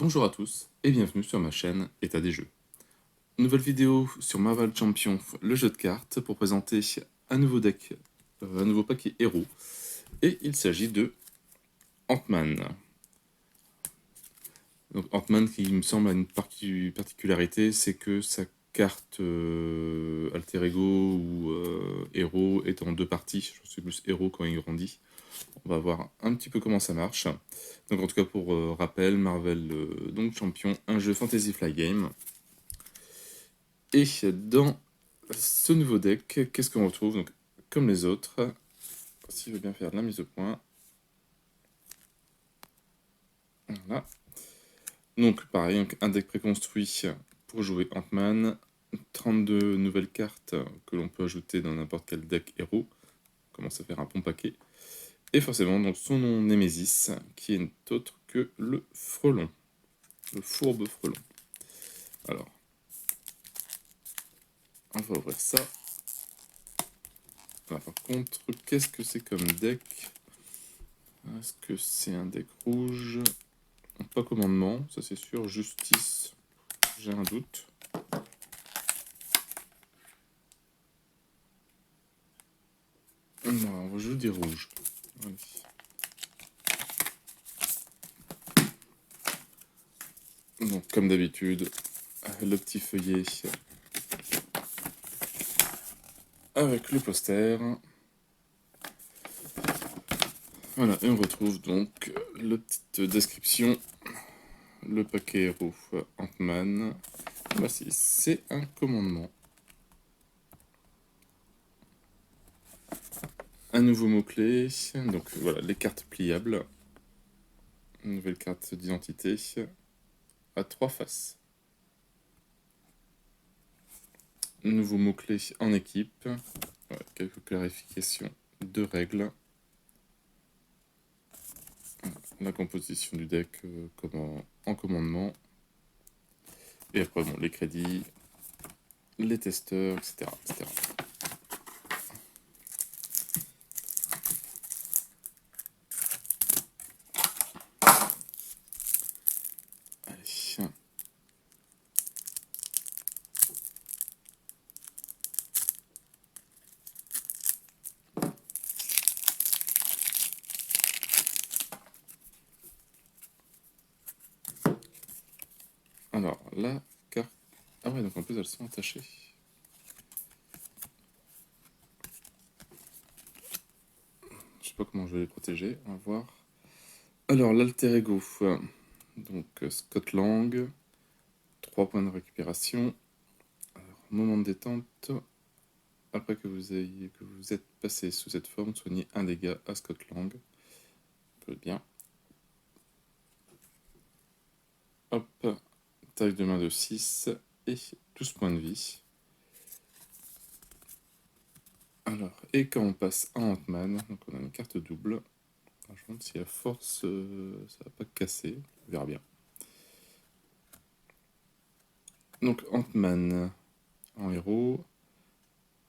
Bonjour à tous et bienvenue sur ma chaîne État des jeux. Nouvelle vidéo sur Marvel Champions, le jeu de cartes, pour présenter un nouveau deck, un nouveau paquet héros. Et il s'agit de Ant-Man. Donc Ant-Man qui me semble a une particularité, c'est que sa carte alter ego ou héros est en deux parties. Je suis plus héros quand il grandit. On va voir un petit peu comment ça marche. Donc en tout cas pour rappel, Marvel donc Champion, un jeu Fantasy Flight Game. Et dans ce nouveau deck, qu'est-ce qu'on retrouve? Donc, comme les autres, s'il veut bien faire de la mise au point. Voilà. Donc pareil, un deck préconstruit pour jouer Ant-Man. 32 nouvelles cartes que l'on peut ajouter dans n'importe quel deck héros. On commence à faire un bon paquet. Et forcément, donc son nom Némésis, qui est autre que le frelon. Le fourbe frelon. Alors, on va ouvrir ça. Alors, par contre, qu'est-ce que c'est comme deck? Est-ce que c'est un deck rouge? Pas commandement, ça c'est sûr. Justice, j'ai un doute. Non, je dis rouge. Allez. Donc, comme d'habitude, le petit feuillet avec le poster. Voilà, et on retrouve donc la petite description. Le paquet héros Ant-Man. Voici, c'est un commandement. Un nouveau mot-clé. Donc voilà, les cartes pliables. Une nouvelle carte d'identité à 3 faces. Nouveau mot-clé en équipe. Voilà, quelques clarifications de règles. La composition du deck en commandement. Et après, bon, les crédits, les testeurs, etc. etc. Allez. Alors, la carte... Ah ouais, donc en plus, elles sont attachées. Je sais pas comment je vais les protéger, on va voir. Alors, l'alter ego. Donc, Scott Lang. 3 points de récupération. Alors, moment de détente. Après que vous êtes passé sous cette forme, soignez un dégât à Scott Lang. Peut être bien. Hop. Taille de main de 6 et 12 points de vie. Alors, et quand on passe à Ant-Man, donc on a une carte double. Alors, je me demande si à force, ça va pas casser. On verra bien. Donc Ant-Man en héros.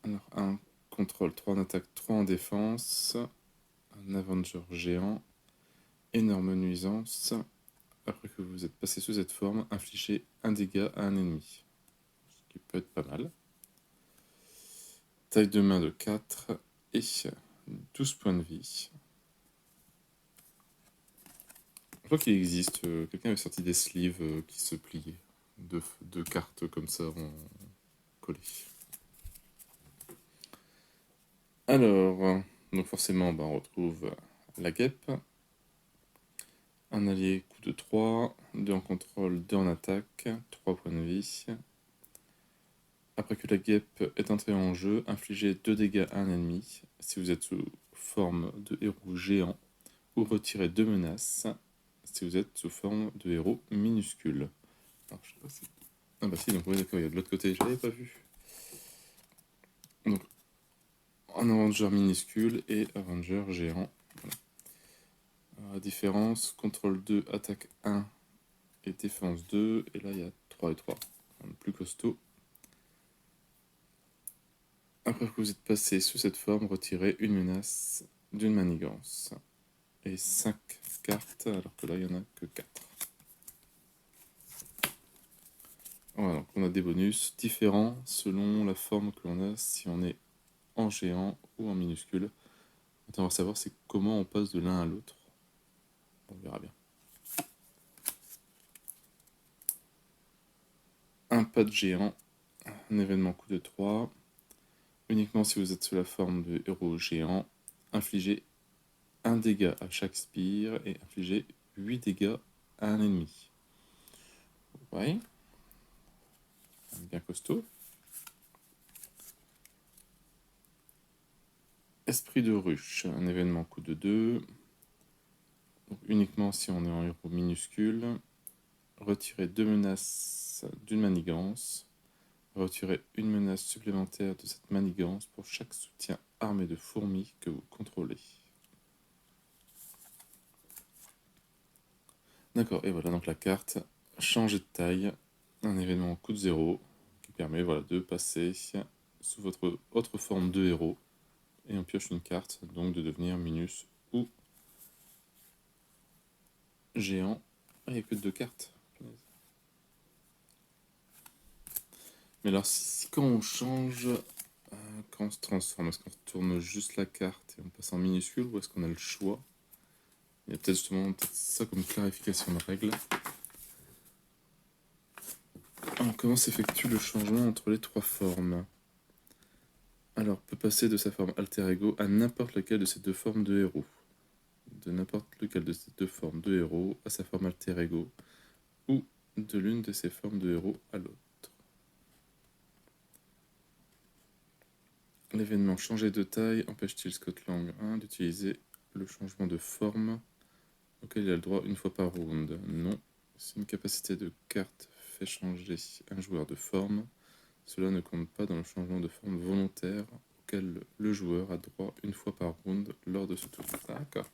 Alors, un contrôle, 3 en attaque, 3 en défense. Un Avenger géant. Énorme nuisance. Après que vous êtes passé sous cette forme, infligez un dégât à un ennemi. Ce qui peut être pas mal. Taille de main de 4 et 12 points de vie. Je crois qu'il existe, quelqu'un avait sorti des sleeves qui se pliaient. De cartes comme ça en collé. Alors, donc forcément, on retrouve la guêpe. Un allié, coup de 3, 2 en contrôle, 2 en attaque, 3 points de vie. Après que la guêpe est entrée en jeu, infligez 2 dégâts à un ennemi si vous êtes sous forme de héros géant, ou retirez 2 menaces si vous êtes sous forme de héros minuscule. Alors, je sais pas si... Ah bah si, donc oui, d'accord, il y a de l'autre côté, je l'avais pas vu. Donc, un Avenger minuscule et Avenger géant. Voilà. Alors, la différence, contrôle 2, attaque 1 et défense 2. Et là, il y a 3 et 3. Le plus costaud. Après que vous êtes passé sous cette forme, retirez une menace d'une manigance. Et 5 cartes, alors que là, il n'y en a que 4. Voilà, donc on a des bonus différents selon la forme que l'on a, si on est en géant ou en minuscule. Maintenant, on va savoir c'est comment on passe de l'un à l'autre. On verra bien. Un pas de géant, un événement coup de 3. Uniquement si vous êtes sous la forme de héros géant, infligez 1 dégât à chaque spire et infligez 8 dégâts à un ennemi. Ouais, bien costaud. Esprit de ruche, un événement coup de 2. Donc, uniquement si on est en héros minuscule. Retirez 2 menaces d'une manigance. Retirez une menace supplémentaire de cette manigance pour chaque soutien armé de fourmis que vous contrôlez. D'accord, et voilà donc la carte changer de taille, un événement coup de 0 qui permet voilà, de passer sous votre autre forme de héros et on pioche une carte, donc de devenir minus ou géant. Ah, il n'y a que 2 cartes. Mais alors, quand on change, quand on se transforme, est-ce qu'on retourne juste la carte et on passe en minuscule ou est-ce qu'on a le choix? Il y a peut-être justement ça comme clarification de règle. Alors, comment s'effectue le changement entre les 3 formes? Alors, peut passer de sa forme alter ego à n'importe laquelle de ces 2 formes de héros. De n'importe lequel de ces 2 formes de héros à sa forme alter ego, ou de l'une de ces formes de héros à l'autre. L'événement changer de taille empêche-t-il Scott Lang 1 d'utiliser le changement de forme auquel il a le droit une fois par round? Non. Si une capacité de carte fait changer un joueur de forme, cela ne compte pas dans le changement de forme volontaire auquel le joueur a droit une fois par round lors de ce tour. D'accord.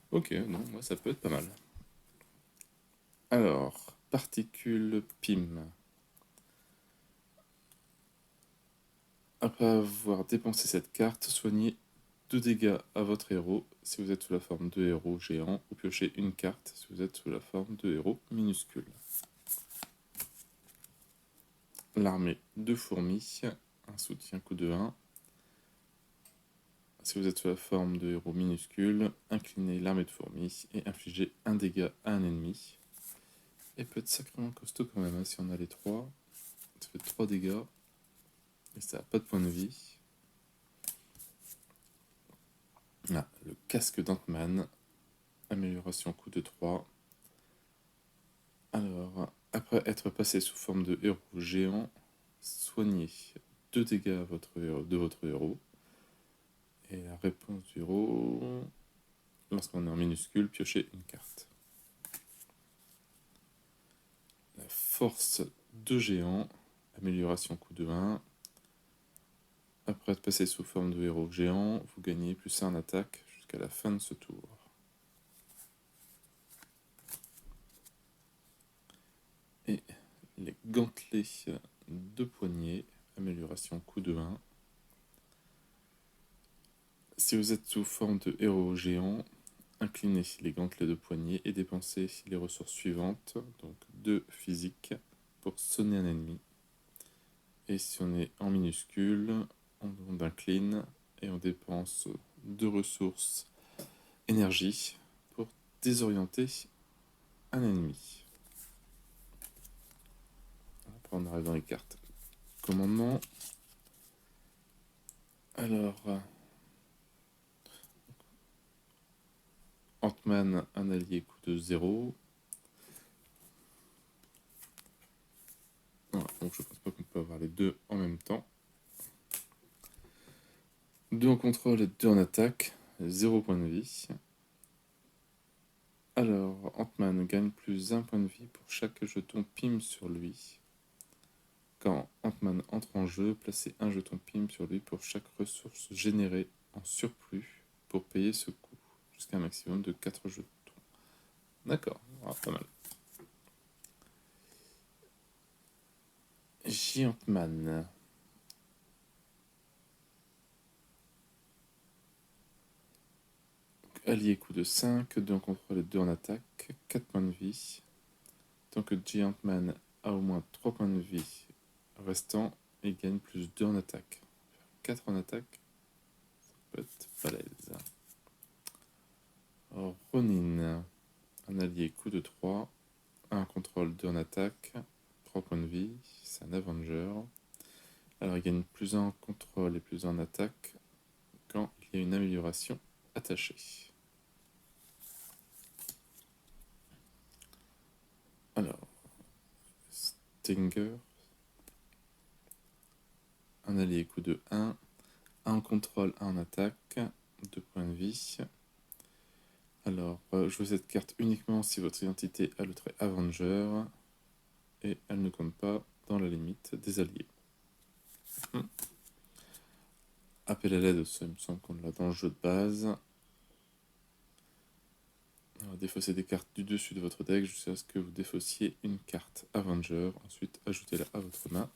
Ok, non, moi ça peut être pas mal. Alors, particule PIM. Après avoir dépensé cette carte, soignez 2 dégâts à votre héros si vous êtes sous la forme de héros géant, ou piochez une carte si vous êtes sous la forme de héros minuscule. L'armée de fourmis, un soutien coup de 1. Si vous êtes sous la forme de héros minuscule, inclinez l'armée de fourmis et infligez 1 dégât à un ennemi. Et peut être sacrément costaud quand même, hein, si on a les 3. Ça fait 3 dégâts. Et ça n'a pas de point de vie. Ah, le casque d'Ant-Man. Amélioration coup de 3. Alors, après être passé sous forme de héros géant, soignez 2 dégâts à de votre héros. Et la réponse du héros, lorsqu'on est en minuscule, piochez une carte. La force de géant, amélioration coup de 1. Après être passé sous forme de héros géant, vous gagnez plus 1 en attaque jusqu'à la fin de ce tour. Et les gantelets de poignet, amélioration coup de 1. Si vous êtes sous forme de héros géant, inclinez les gantelets de poignet et dépensez les ressources suivantes, donc 2 physiques pour sonner un ennemi. Et si on est en minuscule, on incline et on dépense 2 ressources énergie pour désorienter un ennemi. Après on arrive dans les cartes commandement. Alors, Ant-Man, un allié coup de 0. Voilà, donc je pense pas qu'on peut avoir les deux en même temps. 2 en contrôle et 2 en attaque, 0 point de vie. Alors, Ant-Man gagne plus 1 point de vie pour chaque jeton PIM sur lui. Quand Ant-Man entre en jeu, placez un jeton PIM sur lui pour chaque ressource générée en surplus pour payer ce coût, jusqu'à un maximum de 4 jetons. D'accord, pas mal. Ant-Man. Allié coup de 5, 2 en contrôle et 2 en attaque, 4 points de vie. Tant que Ant-Man a au moins 3 points de vie restants et gagne plus 2 en attaque. 4 en attaque, ça peut être balèze. Ronin, un allié coup de 3, 1 contrôle, 2 en attaque, 3 points de vie, c'est un Avenger. Alors il gagne plus 1 en contrôle et plus 1 en attaque quand il y a une amélioration attachée. Alors, Stinger, un allié coup de 1, 1 en contrôle, 1 en attaque, 2 points de vie. Alors, jouez cette carte uniquement si votre identité a le trait Avenger et elle ne compte pas dans la limite des alliés. Appel à l'aide, ça il me semble qu'on l'a dans le jeu de base. Alors, défaussez des cartes du dessus de votre deck jusqu'à ce que vous défaussiez une carte Avenger. Ensuite, ajoutez-la à votre main.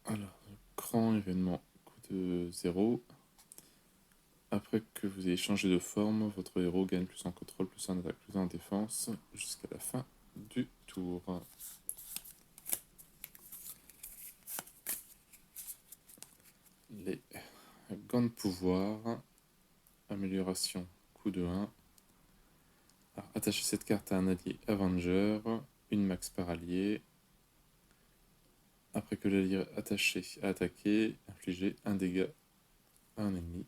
Alors, grand événement, coup de 0. Après que vous ayez changé de forme, votre héros gagne plus en contrôle, plus en attaque, plus en défense, jusqu'à la fin du tour. Les gants de pouvoir, amélioration, coup de 1. Alors, attachez cette carte à un allié Avenger, une max par allié. Après que l'allié attaché a attaqué, infligez un dégât à un ennemi.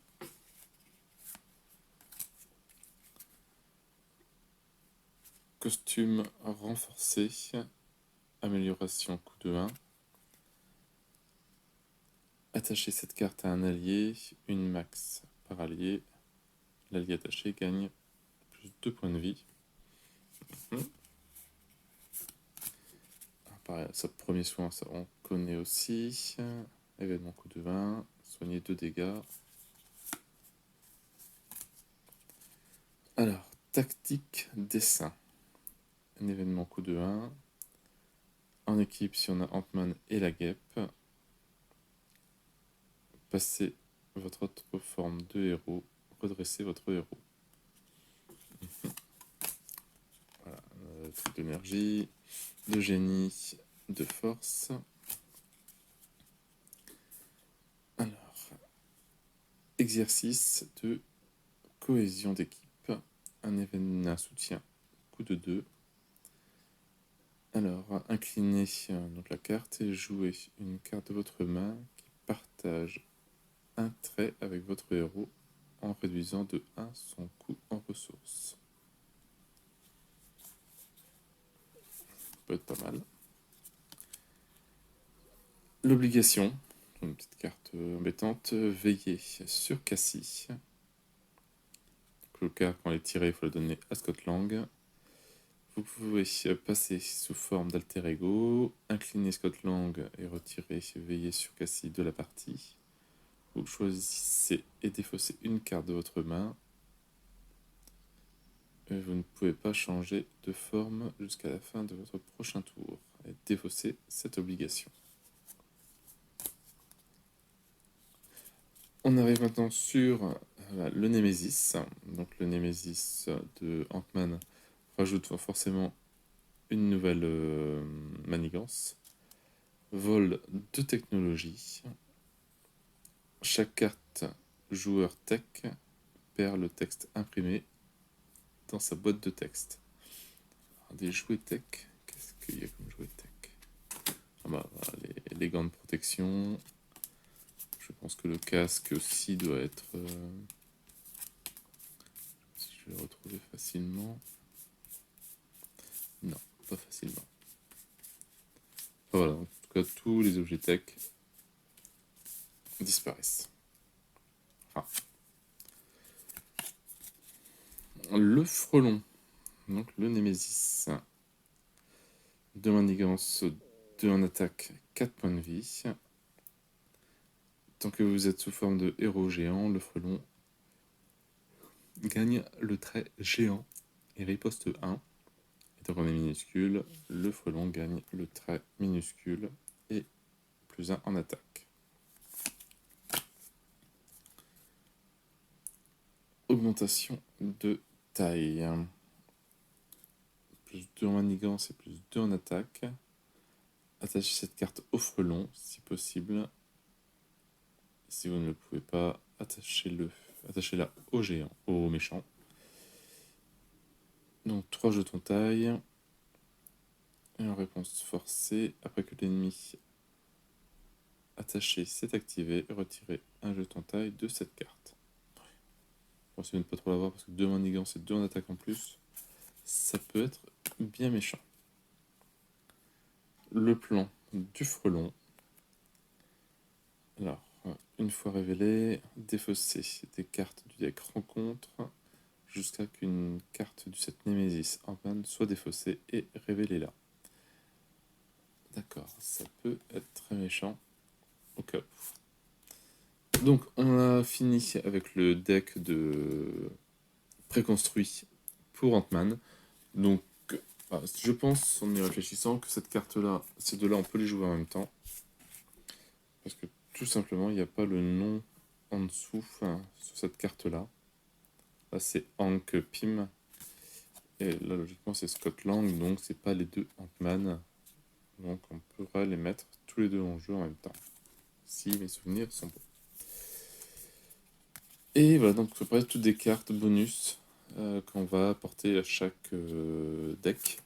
Costume renforcé, amélioration coup de 1. Attachez cette carte à un allié, une max par allié. L'allié attaché gagne plus 2 points de vie. Pareil, ça, premier soin, ça on connaît aussi. Événement coup de 20, soigner 2 dégâts. Alors, tactique dessin. Un événement coup de 1. En équipe, si on a Ant-Man et la guêpe, passez votre autre forme de héros, redressez votre héros. Voilà, truc d'énergie, de génie, de force. Alors, exercice de cohésion d'équipe. Un événement, un soutien, coup de 2. Alors, inclinez donc la carte et jouez une carte de votre main qui partage un trait avec votre héros en réduisant de 1 son coût en ressources. Ça peut être pas mal. L'obligation, une petite carte embêtante, veiller sur Cassie. Le cas, quand elle est tirée, il faut le donner à Scott Lang. Vous pouvez passer sous forme d'alter ego, incliner Scott Lang et retirer veiller sur Cassie de la partie. Vous choisissez et défaussez une carte de votre main. Et vous ne pouvez pas changer de forme jusqu'à la fin de votre prochain tour. Et défausser cette obligation. On arrive maintenant sur le Némésis. Donc le Némésis de Ant-Man rajoute forcément une nouvelle manigance. Vol de technologie. Chaque carte joueur tech perd le texte imprimé dans sa boîte de texte. Alors, des jouets tech, qu'est-ce qu'il y a comme jouets tech? Ah bah, voilà, les gants de protection. Je pense que le casque aussi doit être... si je vais le retrouver facilement. Non, pas facilement. Voilà, en tout cas, tous les objets tech disparaissent. Enfin, le frelon, donc le Némésis. 2 manigances, 2 en attaque, 4 points de vie. Tant que vous êtes sous forme de héros géant, le frelon gagne le trait géant et riposte 1. Et tant qu'on est minuscule, le frelon gagne le trait minuscule et plus 1 en attaque. Augmentation de taille. plus 2 en manigance et plus 2 en attaque. Attachez cette carte au frelon, si possible. Si vous ne le pouvez pas, attachez-la au géant, au méchant. Donc 3 jetons taille. Et en réponse forcée, après que l'ennemi attaché s'est activé, retirez un jeton taille de cette carte. Bon, essayez de ne pas trop l'avoir parce que 2 manigances et 2 en attaque en plus, ça peut être bien méchant. Le plan du frelon. Alors, une fois révélé, défausser des cartes du deck rencontre jusqu'à qu'une carte du set Nemesis en main soit défaussée et révélée-la. D'accord, ça peut être très méchant. Au cas où. Donc, on a fini avec le deck de préconstruit pour Ant-Man. Donc, je pense, en y réfléchissant, que cette carte-là, ces deux-là, on peut les jouer en même temps. Parce que tout simplement, il n'y a pas le nom en dessous sur cette carte-là. Là, c'est Hank Pym. Et là, logiquement, c'est Scott Lang, donc c'est pas les deux Ant-Man. Donc on pourra les mettre tous les deux en jeu en même temps. Si mes souvenirs sont bons. Et voilà, donc ça pourrait être toutes des cartes bonus qu'on va apporter à chaque deck.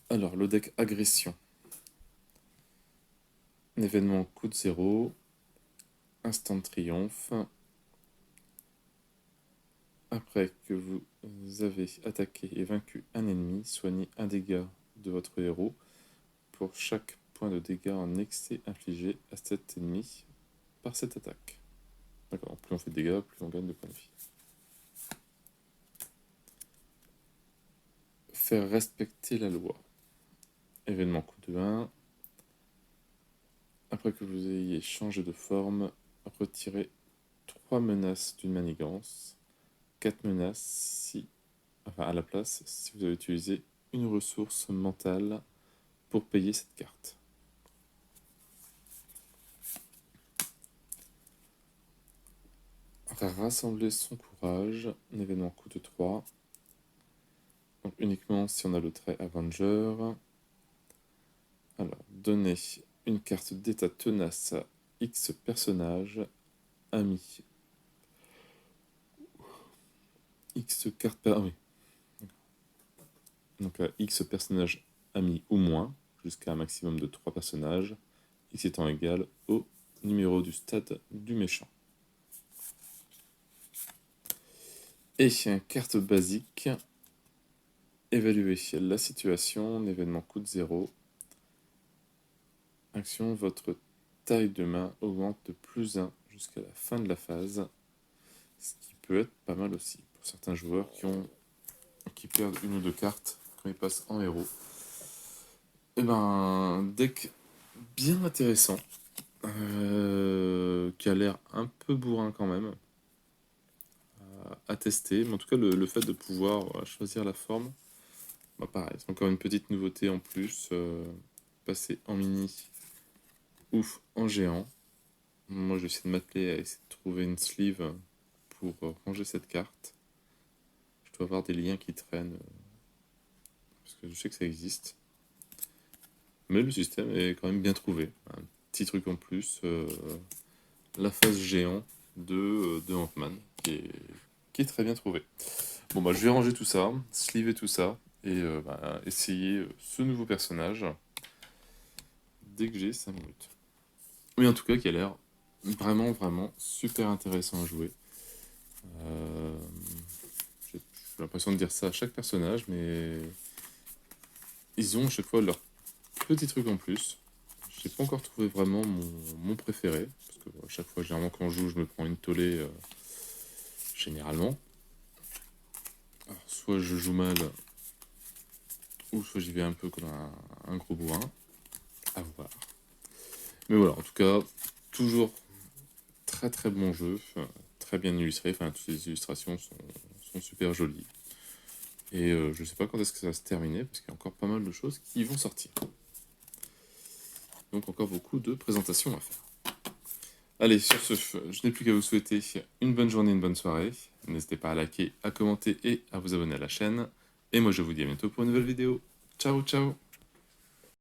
Alors, le deck agression. Un événement coup de 0. Instant de triomphe. Après que vous avez attaqué et vaincu un ennemi, soignez un dégât de votre héros pour chaque point de dégâts en excès infligé à cet ennemi par cette attaque. D'accord, plus on fait de dégâts, plus on gagne de points de vie. Faire respecter la loi. Événement coup de 1. Après que vous ayez changé de forme, retirez 3 menaces d'une manigance. 4 menaces à la place si vous avez utilisé une ressource mentale pour payer cette carte. Rassembler son courage, un événement coup de 3. Donc uniquement si on a le trait Avenger. Alors, donner une carte d'état tenace à X personnage, ami. X carte... Ah oui. Donc à X personnages amis ou moins, jusqu'à un maximum de 3 personnages, X étant égal au numéro du stade du méchant. Et une carte basique, évaluer la situation, événement coup de 0. Action, votre taille de main augmente de plus 1 jusqu'à la fin de la phase, ce qui peut être pas mal aussi pour certains joueurs qui perdent une ou deux cartes quand ils passent en héros. Et ben, deck bien intéressant, qui a l'air un peu bourrin quand même, à tester. Mais en tout cas, le fait de pouvoir choisir la forme, bah pareil, c'est encore une petite nouveauté en plus. Passer en mini ou en géant. Moi, je vais essayer de m'atteler à essayer de trouver une sleeve pour ranger cette carte. Je dois avoir des liens qui traînent, parce que je sais que ça existe. Mais le système est quand même bien trouvé. Un petit truc en plus, la phase géant de Ant-Man, qui est très bien trouvé. Bon, bah, je vais ranger tout ça, sleever tout ça, et essayer ce nouveau personnage dès que j'ai 5 minutes. Mais en tout cas, qui a l'air vraiment, vraiment super intéressant à jouer. J'ai l'impression de dire ça à chaque personnage, mais ils ont à chaque fois leur petit truc en plus. J'ai pas encore trouvé vraiment mon préféré, parce que à chaque fois, généralement, quand je joue, je me prends une tollée, généralement. Alors, soit je joue mal, ou soit j'y vais un peu comme un gros bourrin. À voir. Mais voilà, en tout cas, toujours très très bon jeu, très bien illustré. Enfin, toutes les illustrations sont super jolies. Et je sais pas quand est-ce que ça va se terminer, parce qu'il y a encore pas mal de choses qui vont sortir. Donc encore beaucoup de présentations à faire. Allez, sur ce, je n'ai plus qu'à vous souhaiter une bonne journée, une bonne soirée. N'hésitez pas à liker, à commenter et à vous abonner à la chaîne. Et moi je vous dis à bientôt pour une nouvelle vidéo. Ciao ciao.